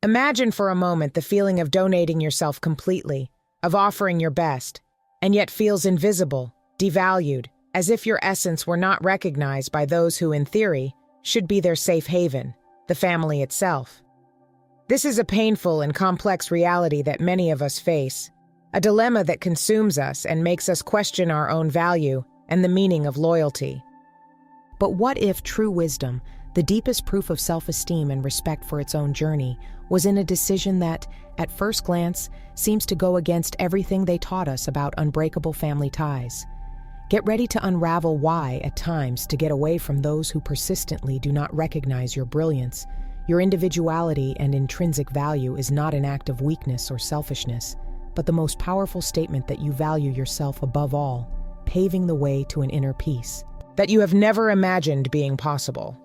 Imagine for a moment the feeling of donating yourself completely, of offering your best, and yet feels invisible, devalued, as if your essence were not recognized by those who, in theory, should be their safe haven, the family itself. This is a painful and complex reality that many of us face, a dilemma that consumes us and makes us question our own value and the meaning of loyalty. But what if true wisdom, the deepest proof of self-esteem and respect for its own journey, was in a decision that, at first glance, seems to go against everything they taught us about unbreakable family ties? Get ready to unravel why, at times, to get away from those who persistently do not recognize your brilliance, your individuality and intrinsic value is not an act of weakness or selfishness, but the most powerful statement that you value yourself above all, paving the way to an inner peace that you have never imagined being possible.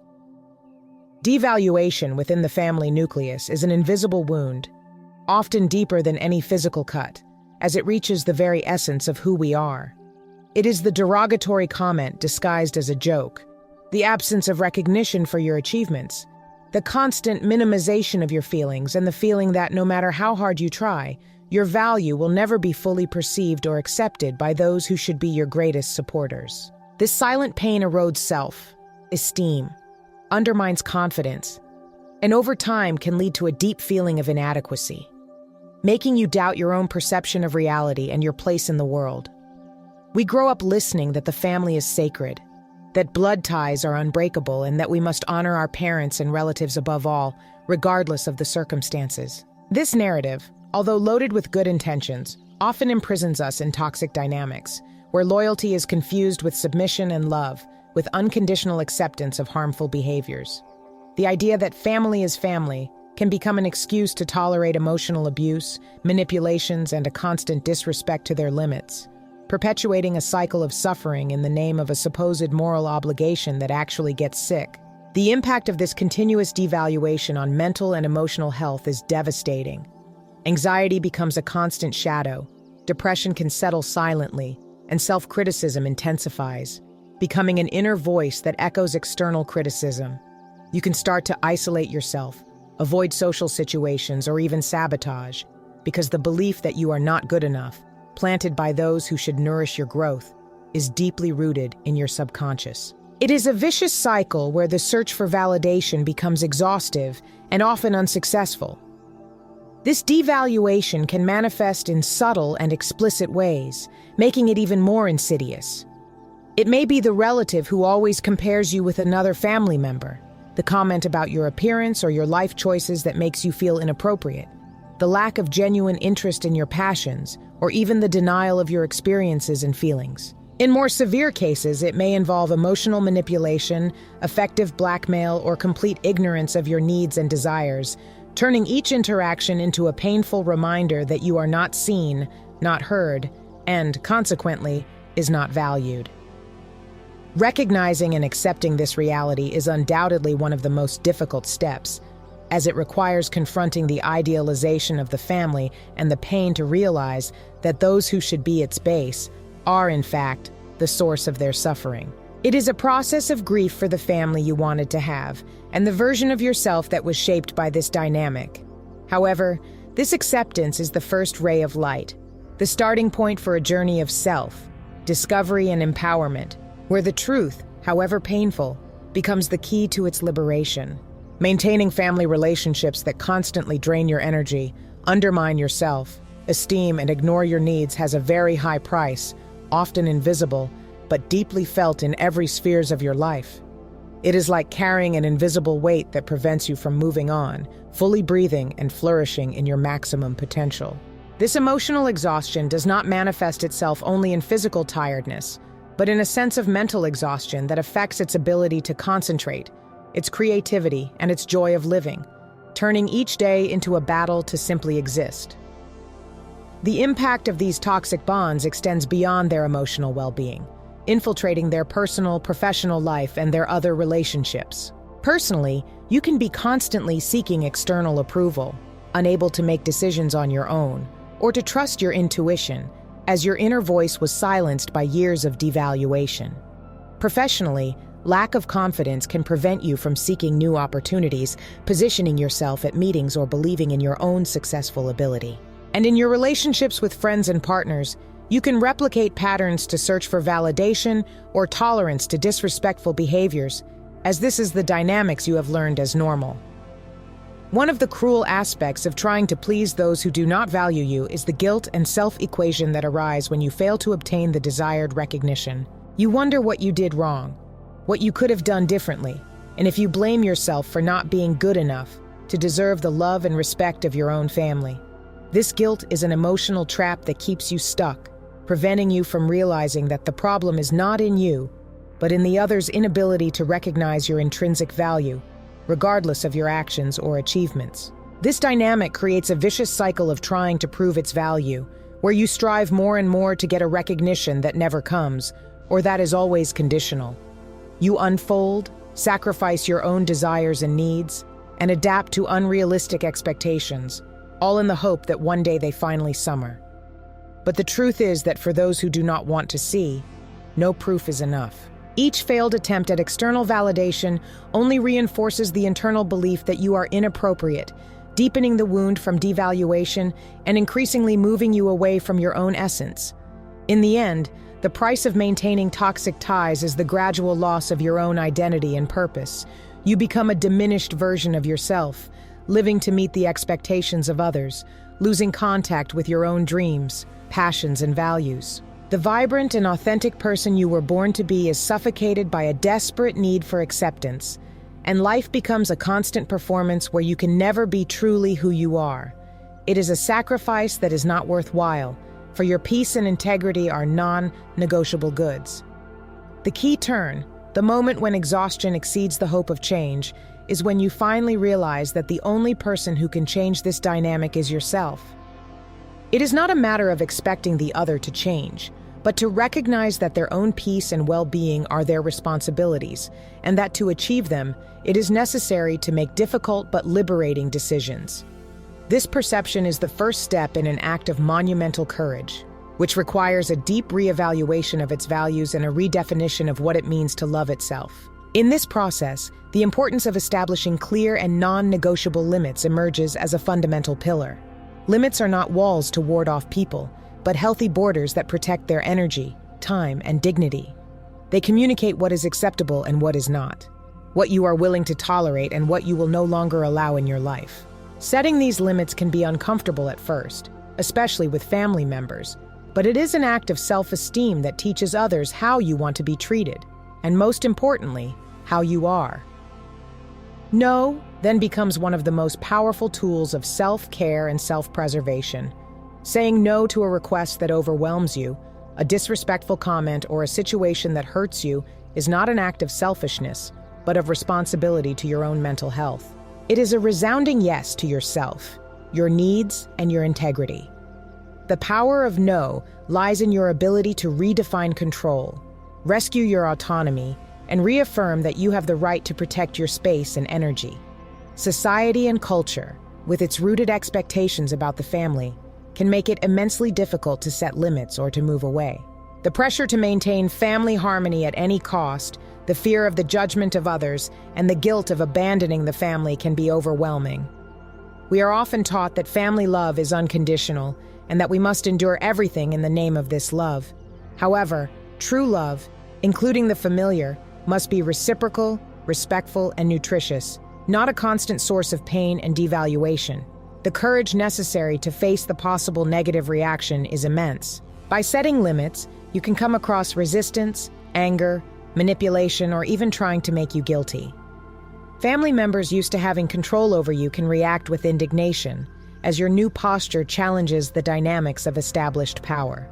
Devaluation within the family nucleus is an invisible wound, often deeper than any physical cut, as it reaches the very essence of who we are. It is the derogatory comment disguised as a joke, the absence of recognition for your achievements, the constant minimization of your feelings, and the feeling that no matter how hard you try, your value will never be fully perceived or accepted by those who should be your greatest supporters. This silent pain erodes self-esteem, undermines confidence, and over time can lead to a deep feeling of inadequacy, making you doubt your own perception of reality and your place in the world. We grow up listening that the family is sacred, that blood ties are unbreakable, and that we must honor our parents and relatives above all, regardless of the circumstances. This narrative, although loaded with good intentions, often imprisons us in toxic dynamics, where loyalty is confused with submission and love, with unconditional acceptance of harmful behaviors. The idea that family is family can become an excuse to tolerate emotional abuse, manipulations, and a constant disrespect to their limits, perpetuating a cycle of suffering in the name of a supposed moral obligation that actually gets sick. The impact of this continuous devaluation on mental and emotional health is devastating. Anxiety becomes a constant shadow, depression can settle silently, and self-criticism intensifies, becoming an inner voice that echoes external criticism. You can start to isolate yourself, avoid social situations, or even sabotage, because the belief that you are not good enough, planted by those who should nourish your growth, is deeply rooted in your subconscious. It is a vicious cycle where the search for validation becomes exhaustive and often unsuccessful. This devaluation can manifest in subtle and explicit ways, making it even more insidious. It may be the relative who always compares you with another family member, the comment about your appearance or your life choices that makes you feel inappropriate, the lack of genuine interest in your passions, or even the denial of your experiences and feelings. In more severe cases, it may involve emotional manipulation, effective blackmail, or complete ignorance of your needs and desires, turning each interaction into a painful reminder that you are not seen, not heard, and, consequently, is not valued. Recognizing and accepting this reality is undoubtedly one of the most difficult steps, as it requires confronting the idealization of the family and the pain to realize that those who should be its base are, in fact, the source of their suffering. It is a process of grief for the family you wanted to have, and the version of yourself that was shaped by this dynamic. However, this acceptance is the first ray of light, the starting point for a journey of self, discovery, and empowerment, where the truth, however painful, becomes the key to its liberation. Maintaining family relationships that constantly drain your energy, undermine your self-esteem, and ignore your needs has a very high price, often invisible, but deeply felt in every spheres of your life. It is like carrying an invisible weight that prevents you from moving on, fully breathing and flourishing in your maximum potential. This emotional exhaustion does not manifest itself only in physical tiredness, but in a sense of mental exhaustion that affects its ability to concentrate, its creativity, and its joy of living, turning each day into a battle to simply exist. The impact of these toxic bonds extends beyond their emotional well-being, infiltrating their personal, professional life and their other relationships. Personally, you can be constantly seeking external approval, unable to make decisions on your own, or to trust your intuition, as your inner voice was silenced by years of devaluation. Professionally, Lack of confidence can prevent you from seeking new opportunities, positioning yourself at meetings, or believing in your own successful ability. And in your relationships with friends and partners, you can replicate patterns to search for validation or tolerance to disrespectful behaviors, as this is the dynamics you have learned as normal. One of the cruel aspects of trying to please those who do not value you is the guilt and self-equation that arise when you fail to obtain the desired recognition. You wonder what you did wrong, what you could have done differently, and if you blame yourself for not being good enough to deserve the love and respect of your own family. This guilt is an emotional trap that keeps you stuck, preventing you from realizing that the problem is not in you, but in the other's inability to recognize your intrinsic value, regardless of your actions or achievements. This dynamic creates a vicious cycle of trying to prove its value, where you strive more and more to get a recognition that never comes, or that is always conditional. You unfold, sacrifice your own desires and needs, and adapt to unrealistic expectations, all in the hope that one day they finally summer. But the truth is that for those who do not want to see, no proof is enough. Each failed attempt at external validation only reinforces the internal belief that you are inappropriate, deepening the wound from devaluation and increasingly moving you away from your own essence. In the end, the price of maintaining toxic ties is the gradual loss of your own identity and purpose. You become a diminished version of yourself, living to meet the expectations of others, losing contact with your own dreams, passions, and values. The vibrant and authentic person you were born to be is suffocated by a desperate need for acceptance, and life becomes a constant performance where you can never be truly who you are. It is a sacrifice that is not worthwhile, for your peace and integrity are non-negotiable goods. The key turn, the moment when exhaustion exceeds the hope of change, is when you finally realize that the only person who can change this dynamic is yourself. It is not a matter of expecting the other to change, but to recognize that their own peace and well-being are their responsibilities, and that to achieve them, it is necessary to make difficult but liberating decisions. This perception is the first step in an act of monumental courage, which requires a deep reevaluation of its values and a redefinition of what it means to love itself. In this process, the importance of establishing clear and non-negotiable limits emerges as a fundamental pillar. Limits are not walls to ward off people, but healthy borders that protect their energy, time, and dignity. They communicate what is acceptable and what is not, what you are willing to tolerate and what you will no longer allow in your life. Setting these limits can be uncomfortable at first, especially with family members, but it is an act of self-esteem that teaches others how you want to be treated, and most importantly, how you are. No then becomes one of the most powerful tools of self-care and self-preservation. Saying no to a request that overwhelms you, a disrespectful comment, or a situation that hurts you is not an act of selfishness, but of responsibility to your own mental health. It is a resounding yes to yourself, your needs, and your integrity. The power of no lies in your ability to redefine control, rescue your autonomy, and reaffirm that you have the right to protect your space and energy. Society and culture, with its rooted expectations about the family, can make it immensely difficult to set limits or to move away. The pressure to maintain family harmony at any cost, the fear of the judgment of others, and the guilt of abandoning the family can be overwhelming. We are often taught that family love is unconditional and that we must endure everything in the name of this love. However, true love, including the familiar, must be reciprocal, respectful, and nutritious, not a constant source of pain and devaluation. The courage necessary to face the possible negative reaction is immense. By setting limits, you can come across resistance, anger, manipulation, or even trying to make you guilty. Family members used to having control over you can react with indignation, as your new posture challenges the dynamics of established power.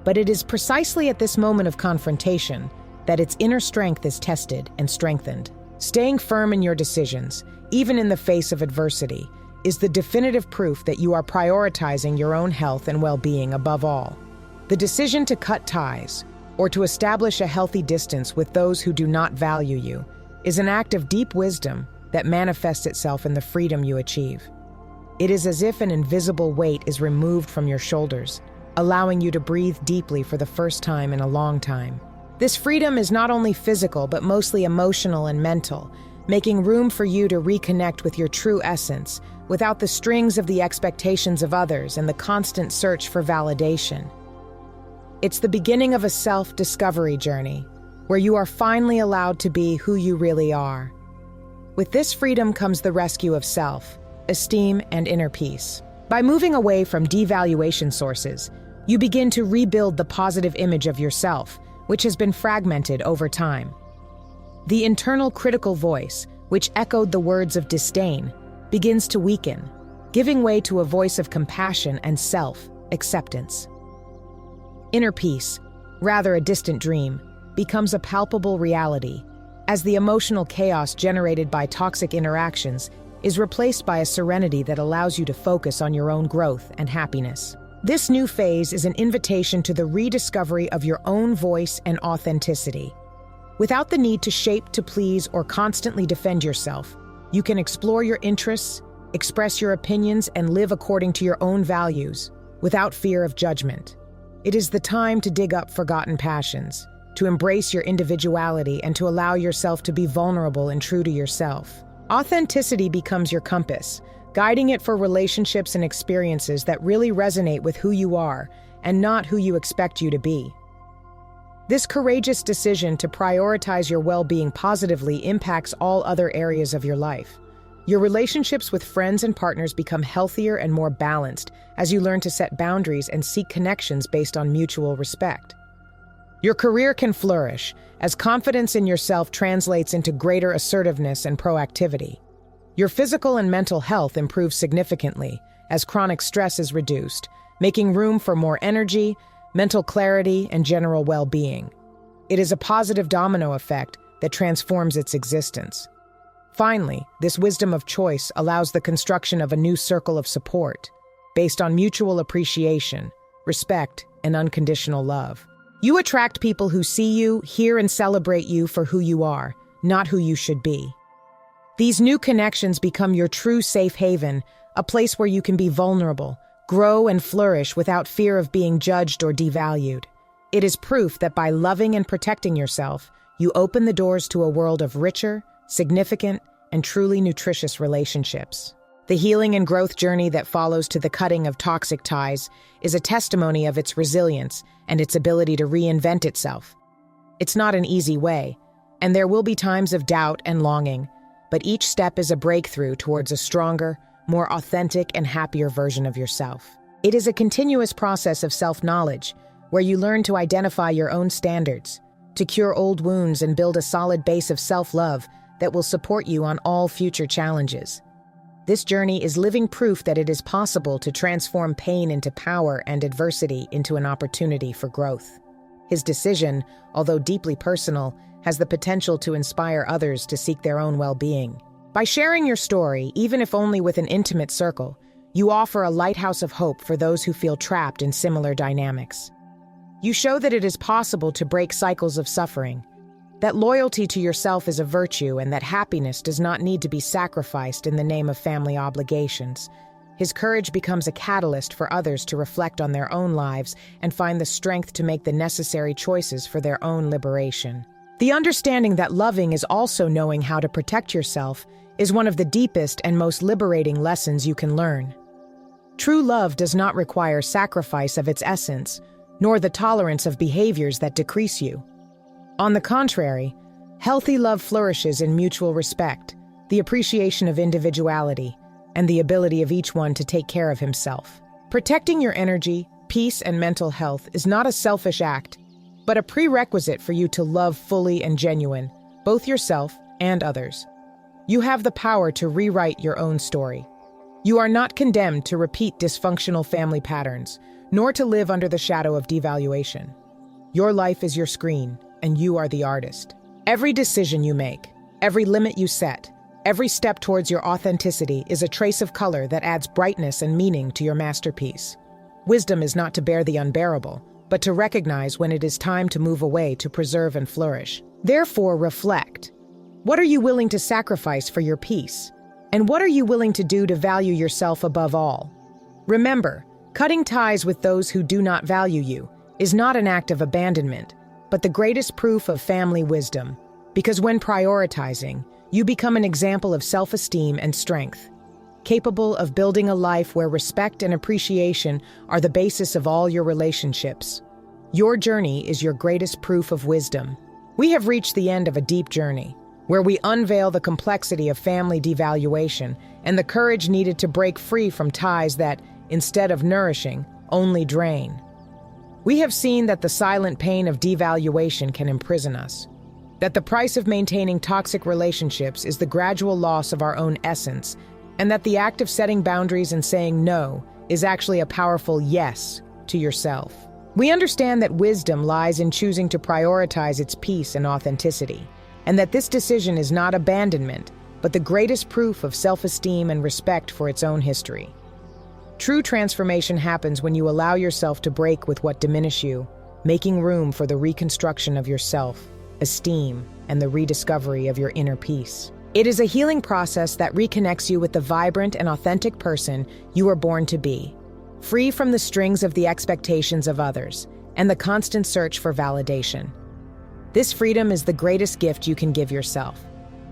But it is precisely at this moment of confrontation that its inner strength is tested and strengthened. Staying firm in your decisions, even in the face of adversity, is the definitive proof that you are prioritizing your own health and well-being above all. The decision to cut ties, or to establish a healthy distance with those who do not value you, is an act of deep wisdom that manifests itself in the freedom you achieve. It is as if an invisible weight is removed from your shoulders, allowing you to breathe deeply for the first time in a long time. This freedom is not only physical but mostly emotional and mental, making room for you to reconnect with your true essence without the strings of the expectations of others and the constant search for validation. It's the beginning of a self-discovery journey, where you are finally allowed to be who you really are. With this freedom comes the rescue of self, esteem, and inner peace. By moving away from devaluation sources, you begin to rebuild the positive image of yourself, which has been fragmented over time. The internal critical voice, which echoed the words of disdain, begins to weaken, giving way to a voice of compassion and self-acceptance. Inner peace, rather a distant dream, becomes a palpable reality, as the emotional chaos generated by toxic interactions is replaced by a serenity that allows you to focus on your own growth and happiness. This new phase is an invitation to the rediscovery of your own voice and authenticity. Without the need to shape to please or constantly defend yourself, you can explore your interests, express your opinions, and live according to your own values, without fear of judgment. It is the time to dig up forgotten passions, to embrace your individuality, and to allow yourself to be vulnerable and true to yourself. Authenticity becomes your compass, guiding it for relationships and experiences that really resonate with who you are and not who you expect you to be. This courageous decision to prioritize your well-being positively impacts all other areas of your life. Your relationships with friends and partners become healthier and more balanced as you learn to set boundaries and seek connections based on mutual respect. Your career can flourish as confidence in yourself translates into greater assertiveness and proactivity. Your physical and mental health improves significantly as chronic stress is reduced, making room for more energy, mental clarity, and general well-being. It is a positive domino effect that transforms its existence. Finally, this wisdom of choice allows the construction of a new circle of support, based on mutual appreciation, respect, and unconditional love. You attract people who see you, hear, and celebrate you for who you are, not who you should be. These new connections become your true safe haven, a place where you can be vulnerable, grow, and flourish without fear of being judged or devalued. It is proof that by loving and protecting yourself, you open the doors to a world of richer, significant, and truly nutritious relationships. The healing and growth journey that follows to the cutting of toxic ties is a testimony of its resilience and its ability to reinvent itself. It's not an easy way, and there will be times of doubt and longing, but each step is a breakthrough towards a stronger, more authentic, and happier version of yourself. It is a continuous process of self-knowledge, where you learn to identify your own standards, to cure old wounds and build a solid base of self-love that will support you on all future challenges. This journey is living proof that it is possible to transform pain into power and adversity into an opportunity for growth. His decision, although deeply personal, has the potential to inspire others to seek their own well-being. By sharing your story, even if only with an intimate circle, you offer a lighthouse of hope for those who feel trapped in similar dynamics. You show that it is possible to break cycles of suffering, that loyalty to yourself is a virtue, and that happiness does not need to be sacrificed in the name of family obligations. His courage becomes a catalyst for others to reflect on their own lives and find the strength to make the necessary choices for their own liberation. The understanding that loving is also knowing how to protect yourself is one of the deepest and most liberating lessons you can learn. True love does not require sacrifice of its essence, nor the tolerance of behaviors that decrease you. On the contrary, healthy love flourishes in mutual respect, the appreciation of individuality, and the ability of each one to take care of himself. Protecting your energy, peace, and mental health is not a selfish act, but a prerequisite for you to love fully and genuine, both yourself and others. You have the power to rewrite your own story. You are not condemned to repeat dysfunctional family patterns, nor to live under the shadow of devaluation. Your life is your screen, and you are the artist. Every decision you make, every limit you set, every step towards your authenticity is a trace of color that adds brightness and meaning to your masterpiece. Wisdom is not to bear the unbearable, but to recognize when it is time to move away to preserve and flourish. Therefore, reflect. What are you willing to sacrifice for your peace? And what are you willing to do to value yourself above all? Remember, cutting ties with those who do not value you is not an act of abandonment, but the greatest proof of family wisdom, because when prioritizing, you become an example of self-esteem and strength, capable of building a life where respect and appreciation are the basis of all your relationships. Your journey is your greatest proof of wisdom. We have reached the end of a deep journey, where we unveil the complexity of family devaluation and the courage needed to break free from ties that, instead of nourishing, only drain. We have seen that the silent pain of devaluation can imprison us, that the price of maintaining toxic relationships is the gradual loss of our own essence, and that the act of setting boundaries and saying no is actually a powerful yes to yourself. We understand that wisdom lies in choosing to prioritize its peace and authenticity, and that this decision is not abandonment, but the greatest proof of self-esteem and respect for its own history. True transformation happens when you allow yourself to break with what diminish you, making room for the reconstruction of your self-esteem and the rediscovery of your inner peace. It is a healing process that reconnects you with the vibrant and authentic person you were born to be, free from the strings of the expectations of others and the constant search for validation. This freedom is the greatest gift you can give yourself,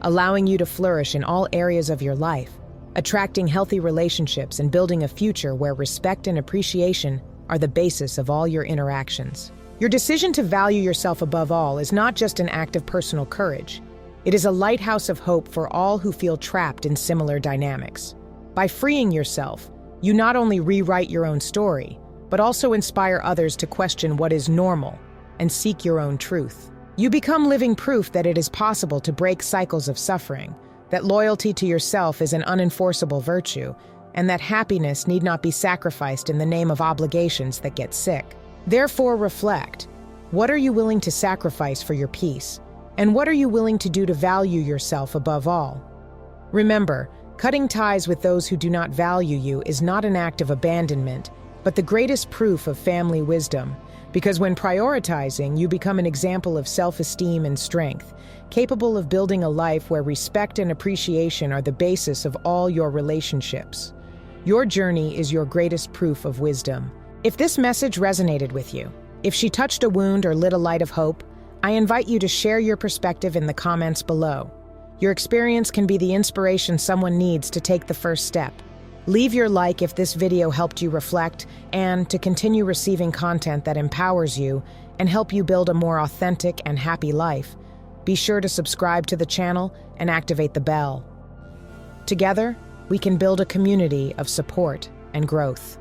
allowing you to flourish in all areas of your life, attracting healthy relationships and building a future where respect and appreciation are the basis of all your interactions. Your decision to value yourself above all is not just an act of personal courage. It is a lighthouse of hope for all who feel trapped in similar dynamics. By freeing yourself, you not only rewrite your own story, but also inspire others to question what is normal and seek your own truth. You become living proof that it is possible to break cycles of suffering, that loyalty to yourself is an unenforceable virtue, and that happiness need not be sacrificed in the name of obligations that get sick. Therefore, reflect. What are you willing to sacrifice for your peace? And what are you willing to do to value yourself above all? Remember, cutting ties with those who do not value you is not an act of abandonment, but the greatest proof of family wisdom, because when prioritizing, you become an example of self-esteem and strength, capable of building a life where respect and appreciation are the basis of all your relationships. Your journey is your greatest proof of wisdom. If this message resonated with you, if she touched a wound or lit a light of hope, I invite you to share your perspective in the comments below. Your experience can be the inspiration someone needs to take the first step. Leave your like if this video helped you reflect, and to continue receiving content that empowers you and help you build a more authentic and happy life, be sure to subscribe to the channel and activate the bell. Together, we can build a community of support and growth.